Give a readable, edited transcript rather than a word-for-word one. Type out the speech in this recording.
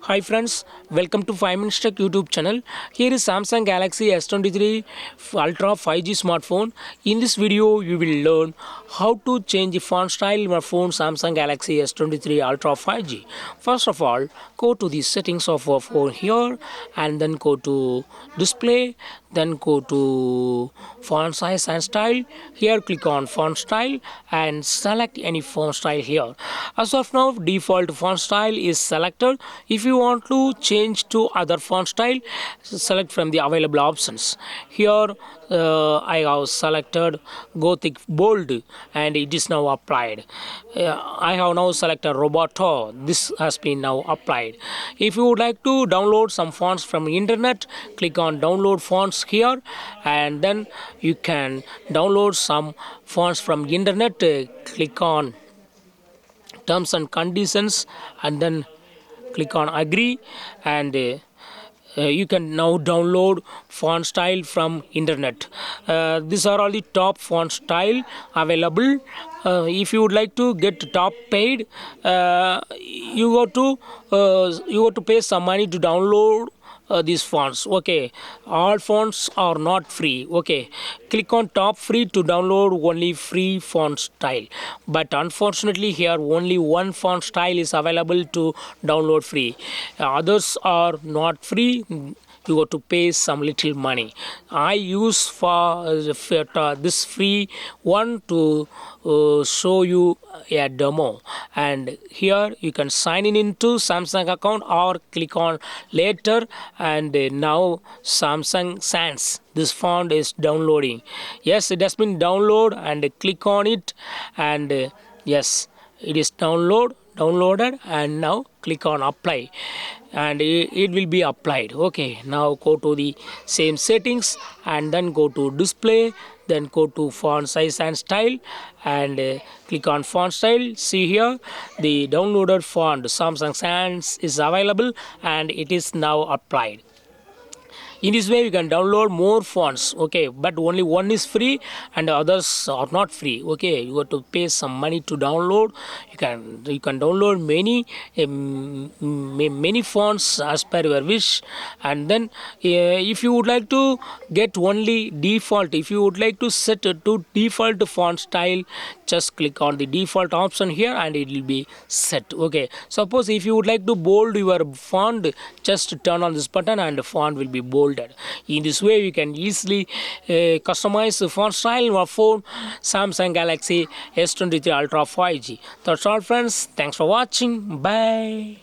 Hi friends, welcome to 5 Minutes Tech YouTube channel. Here is Samsung Galaxy S23 Ultra 5G smartphone. In this video, you will learn how to change the font style in your phone Samsung Galaxy S23 Ultra 5G. First of all, go to the settings of your phone here and then go to display, then go to font size and style. Here click on font style and select any font style here. As of now, default font style is selected. If you want to change to other font style, select from the available options. Here I have selected Gothic Bold and it is now applied. I have now selected Roboto. This has been now applied. If you would like to download some fonts from the internet, click on download fonts here and then you can download some fonts from the internet. Click on terms and conditions and then click on agree and you can now download font style from internet. These are all the top font style available. If you would like to get top paid, you have to pay some money to download these fonts. Okay, all fonts are not free. Okay, click on top free to download only free font style, but unfortunately here only one font style is available to download free. Others are not free. You got to pay some little money. I use for this free one to show you a demo, and here you can sign in into Samsung account or click on later, and now Samsung Sans this font is downloading. Yes, it has been downloaded and click on it, and yes, it is downloaded, and now click on apply and it will be applied. Okay, now go to the same settings and then go to display, then go to font size and style and click on font style. See here the downloaded font Samsung Sans is available and it is now applied. In this way you can download more fonts. Okay, but only one is free and others are not free. Okay, you have to pay some money to download. You can download many fonts as per your wish, and then if you would like to get only default, if you would like to set to default font style, just click on the default option here and it will be set. Okay, suppose if you would like to bold your font, just turn on this button and the font will be bolded. In this way you can easily customize the font style in your phone Samsung Galaxy S23 Ultra 5G. That's all friends, thanks for watching, bye.